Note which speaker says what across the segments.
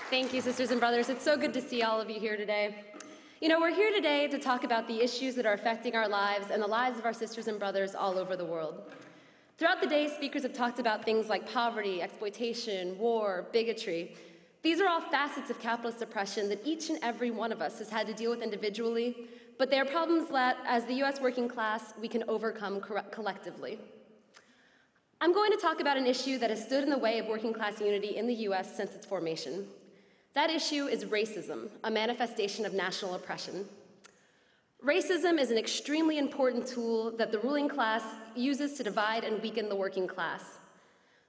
Speaker 1: Thank you, sisters and brothers. It's so good to see all of you here today. You know, we're here today to talk about the issues that are affecting our lives and the lives of our sisters and brothers all over the world. Throughout the day, speakers have talked about things like poverty, exploitation, war, bigotry. These are all facets of capitalist oppression that each and every one of us has had to deal with individually, but they are problems that, as the US working class, we can overcome collectively. I'm going to talk about an issue that has stood in the way of working class unity in the US since its formation. That issue is racism, a manifestation of national oppression. Racism is an extremely important tool that the ruling class uses to divide and weaken the working class.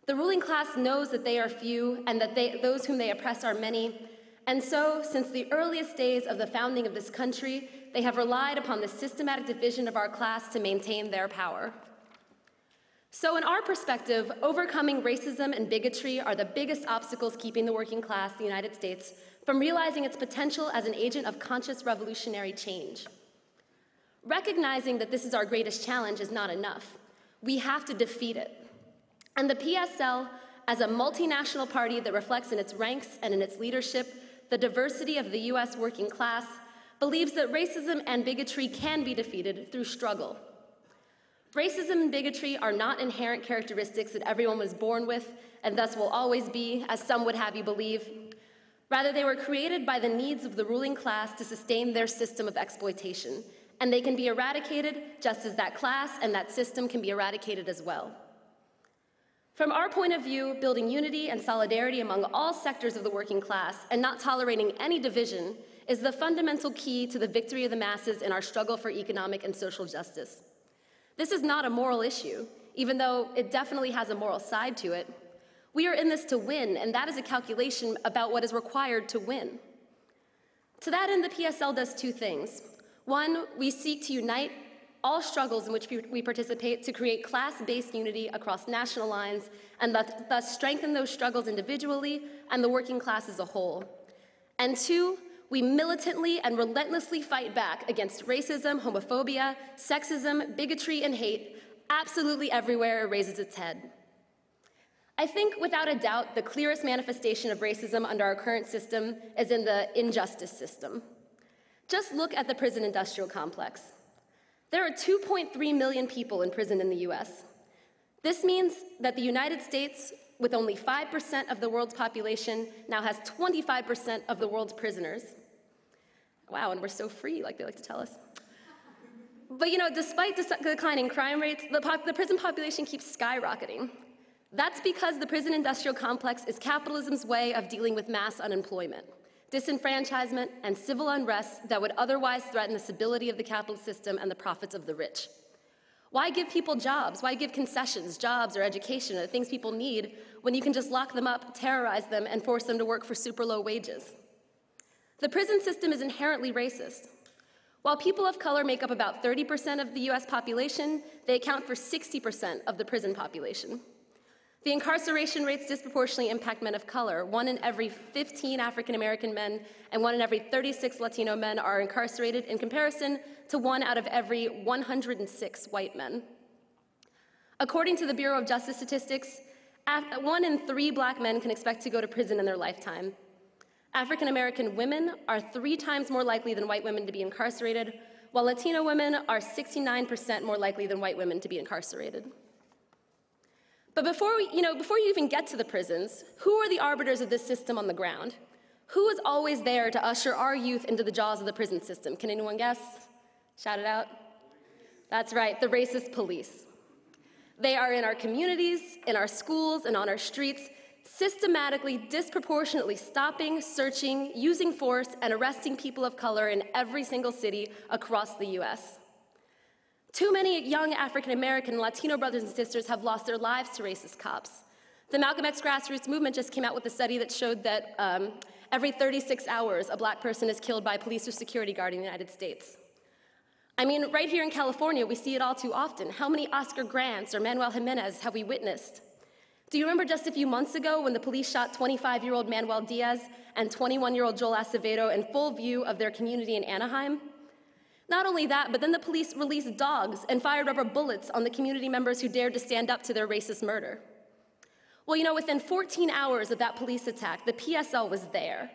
Speaker 1: The ruling class knows that they are few and that those whom they oppress are many, and so, since the earliest days of the founding of this country, they have relied upon the systematic division of our class to maintain their power. So in our perspective, overcoming racism and bigotry are the biggest obstacles keeping the working class, the United States, from realizing its potential as an agent of conscious revolutionary change. Recognizing that this is our greatest challenge is not enough. We have to defeat it. And the PSL, as a multinational party that reflects in its ranks and in its leadership the diversity of the US working class, believes that racism and bigotry can be defeated through struggle. Racism and bigotry are not inherent characteristics that everyone was born with and thus will always be, as some would have you believe. Rather, they were created by the needs of the ruling class to sustain their system of exploitation, and they can be eradicated just as that class and that system can be eradicated as well. From our point of view, building unity and solidarity among all sectors of the working class and not tolerating any division is the fundamental key to the victory of the masses in our struggle for economic and social justice. This is not a moral issue, even though it definitely has a moral side to it. We are in this to win, and that is a calculation about what is required to win. To that end, the PSL does two things. One, we seek to unite all struggles in which we participate to create class-based unity across national lines and thus strengthen those struggles individually and the working class as a whole. And two, we militantly and relentlessly fight back against racism, homophobia, sexism, bigotry, and hate absolutely everywhere it raises its head. I think, without a doubt, the clearest manifestation of racism under our current system is in the injustice system. Just look at the prison industrial complex. There are 2.3 million people in prison in the US. This means that the United States, with only 5% of the world's population, now has 25% of the world's prisoners. Wow, and we're so free, like they like to tell us. But you know, despite declining crime rates, the prison population keeps skyrocketing. That's because the prison industrial complex is capitalism's way of dealing with mass unemployment, disenfranchisement, and civil unrest that would otherwise threaten the stability of the capitalist system and the profits of the rich. Why give people jobs? Why give concessions, jobs, or education, the things people need, when you can just lock them up, terrorize them, and force them to work for super low wages? The prison system is inherently racist. While people of color make up about 30% of the US population, they account for 60% of the prison population. The incarceration rates disproportionately impact men of color. 1 in every 15 African-American men and 1 in every 36 Latino men are incarcerated, in comparison to 1 out of every 106 white men. According to the Bureau of Justice Statistics, 1 in 3 black men can expect to go to prison in their lifetime. African-American women are 3 times more likely than white women to be incarcerated, while Latino women are 69% more likely than white women to be incarcerated. But before you even get to the prisons, who are the arbiters of this system on the ground? Who is always there to usher our youth into the jaws of the prison system? Can anyone guess? Shout it out. That's right, the racist police. They are in our communities, in our schools, and on our streets, systematically, disproportionately stopping, searching, using force, and arresting people of color in every single city across the US. Too many young African-American and Latino brothers and sisters have lost their lives to racist cops. The Malcolm X grassroots movement just came out with a study that showed that every 36 hours, a black person is killed by a police or security guard in the United States. I mean, right here in California, we see it all too often. How many Oscar Grants or Manuel Jimenez have we witnessed? Do you remember just a few months ago when the police shot 25-year-old Manuel Diaz and 21-year-old Joel Acevedo in full view of their community in Anaheim? Not only that, but then the police released dogs and fired rubber bullets on the community members who dared to stand up to their racist murder. Well, within 14 hours of that police attack, the PSL was there.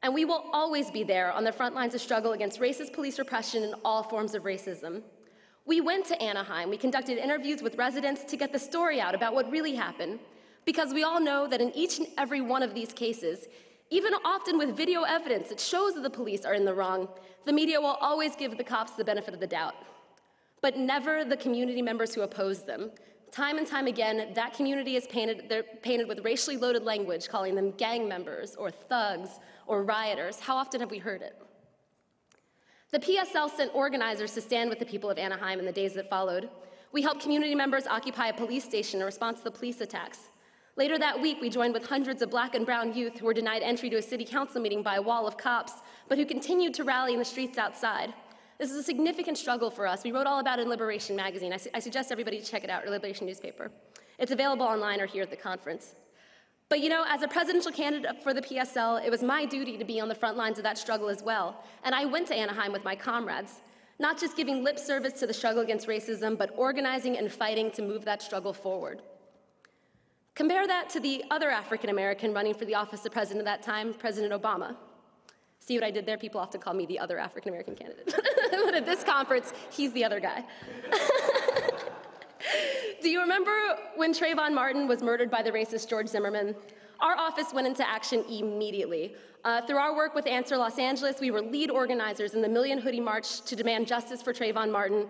Speaker 1: And we will always be there on the front lines of struggle against racist police repression and all forms of racism. We went to Anaheim. We conducted interviews with residents to get the story out about what really happened, because we all know that in each and every one of these cases, even often with video evidence that shows that the police are in the wrong, the media will always give the cops the benefit of the doubt, but never the community members who oppose them. Time and time again, that community is painted with racially loaded language, calling them gang members or thugs or rioters. How often have we heard it? The PSL sent organizers to stand with the people of Anaheim in the days that followed. We helped community members occupy a police station in response to the police attacks. Later that week, we joined with hundreds of Black and brown youth who were denied entry to a city council meeting by a wall of cops, but who continued to rally in the streets outside. This is a significant struggle for us. We wrote all about it in Liberation magazine. I suggest everybody check it out, or Liberation newspaper. It's available online or here at the conference. But as a presidential candidate for the PSL, it was my duty to be on the front lines of that struggle as well. And I went to Anaheim with my comrades, not just giving lip service to the struggle against racism, but organizing and fighting to move that struggle forward. Compare that to the other African American running for the office of president at that time, President Obama. See what I did there? People often call me the other African American candidate. But at this conference, he's the other guy. Do you remember when Trayvon Martin was murdered by the racist George Zimmerman? Our office went into action immediately. Through our work with Answer Los Angeles, we were lead organizers in the Million Hoodie March to demand justice for Trayvon Martin,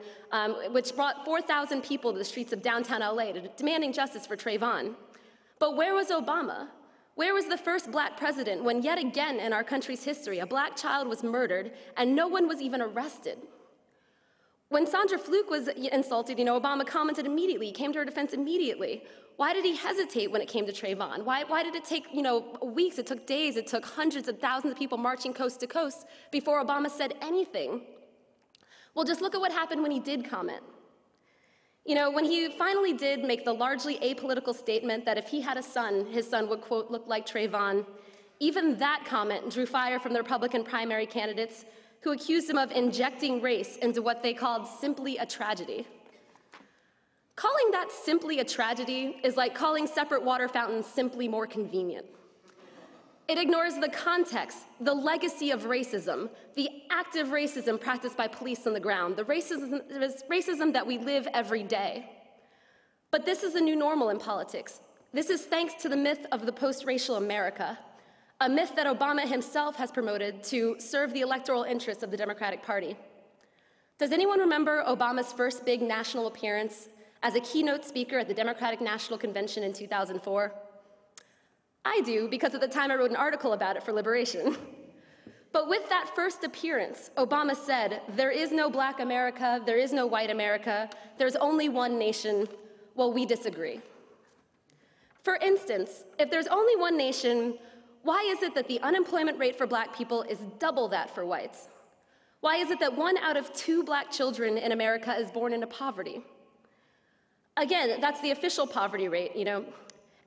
Speaker 1: which brought 4,000 people to the streets of downtown LA demanding justice for Trayvon. But where was Obama? Where was the first Black president when yet again in our country's history, a Black child was murdered and no one was even arrested? When Sandra Fluke was insulted, Obama commented immediately, he came to her defense immediately. Why did he hesitate when it came to Trayvon? Why did it take, weeks, it took days, it took hundreds of thousands of people marching coast to coast before Obama said anything? Well, just look at what happened when he did comment. When he finally did make the largely apolitical statement that if he had a son, his son would, quote, look like Trayvon, even that comment drew fire from the Republican primary candidates who accused him of injecting race into what they called simply a tragedy. Calling that simply a tragedy is like calling separate water fountains simply more convenient. It ignores the context, the legacy of racism, the active racism practiced by police on the ground, the racism that we live every day. But this is a new normal in politics. This is thanks to the myth of the post-racial America, a myth that Obama himself has promoted to serve the electoral interests of the Democratic Party. Does anyone remember Obama's first big national appearance as a keynote speaker at the Democratic National Convention in 2004? I do, because at the time I wrote an article about it for Liberation. But with that first appearance, Obama said, "There is no Black America, there is no white America, there's only one nation." Well, we disagree. For instance, if there's only one nation, why is it that the unemployment rate for Black people is double that for whites? Why is it that 1 out of 2 Black children in America is born into poverty? Again, that's the official poverty rate,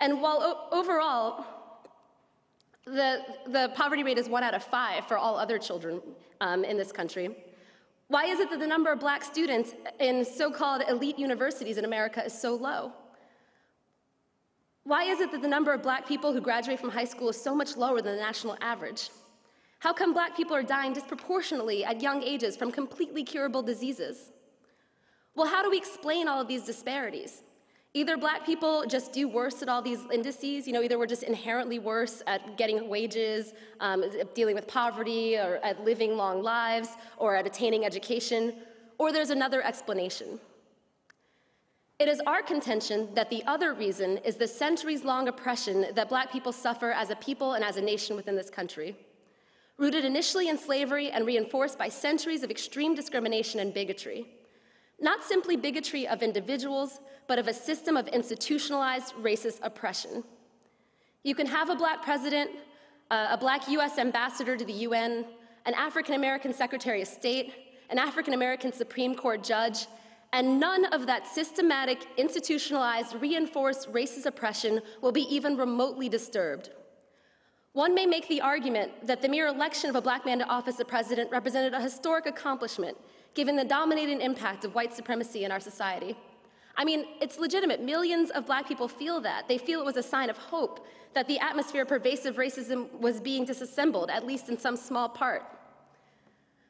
Speaker 1: And while overall, the poverty rate is 1 out of 5 for all other children in this country, why is it that the number of Black students in so-called elite universities in America is so low? Why is it that the number of Black people who graduate from high school is so much lower than the national average? How come Black people are dying disproportionately at young ages from completely curable diseases? Well, how do we explain all of these disparities? Either Black people just do worse at all these indices, either we're just inherently worse at getting wages, dealing with poverty, or at living long lives, or at attaining education, or there's another explanation. It is our contention that the other reason is the centuries-long oppression that Black people suffer as a people and as a nation within this country. Rooted initially in slavery and reinforced by centuries of extreme discrimination and bigotry. Not simply bigotry of individuals, but of a system of institutionalized racist oppression. You can have a Black president, a Black US ambassador to the UN, an African-American Secretary of State, an African-American Supreme Court judge, and none of that systematic, institutionalized, reinforced racist oppression will be even remotely disturbed. One may make the argument that the mere election of a Black man to office of president represented a historic accomplishment, given the dominating impact of white supremacy in our society. I mean, it's legitimate. Millions of Black people feel that. They feel it was a sign of hope that the atmosphere of pervasive racism was being disassembled, at least in some small part.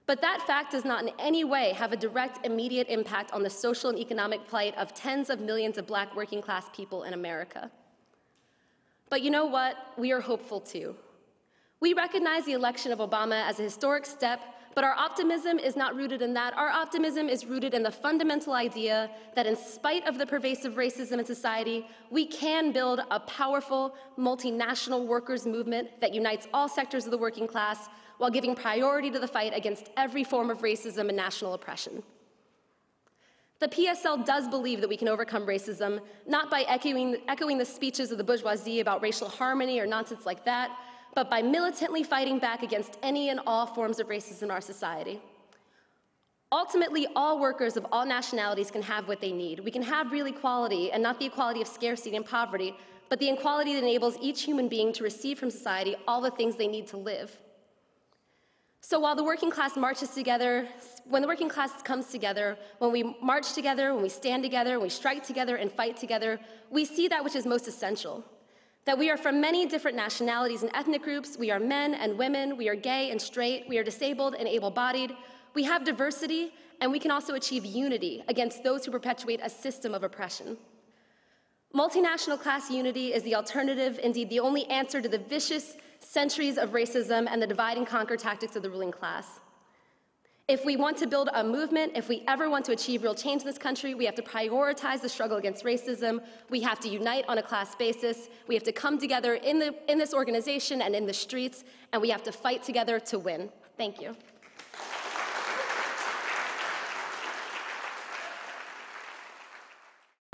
Speaker 1: But that fact does not in any way have a direct, immediate impact on the social and economic plight of tens of millions of Black working-class people in America. But you know what? We are hopeful too. We recognize the election of Obama as a historic step, but our optimism is not rooted in that. Our optimism is rooted in the fundamental idea that in spite of the pervasive racism in society, we can build a powerful, multinational workers' movement that unites all sectors of the working class while giving priority to the fight against every form of racism and national oppression. The PSL does believe that we can overcome racism, not by echoing the speeches of the bourgeoisie about racial harmony or nonsense like that, but by militantly fighting back against any and all forms of racism in our society. Ultimately, all workers of all nationalities can have what they need. We can have real equality, and not the equality of scarcity and poverty, but the equality that enables each human being to receive from society all the things they need to live. So while the working class marches together, when the working class comes together, when we march together, when we stand together, when we strike together and fight together, we see that which is most essential. That we are from many different nationalities and ethnic groups. We are men and women, we are gay and straight, we are disabled and able-bodied. We have diversity, and we can also achieve unity against those who perpetuate a system of oppression. Multinational class unity is the alternative, indeed the only answer to the vicious centuries of racism and the divide and conquer tactics of the ruling class. If we want to build a movement, if we ever want to achieve real change in this country, we have to prioritize the struggle against racism. We have to unite on a class basis. We have to come together in this organization and in the streets, and we have to fight together to win. Thank you.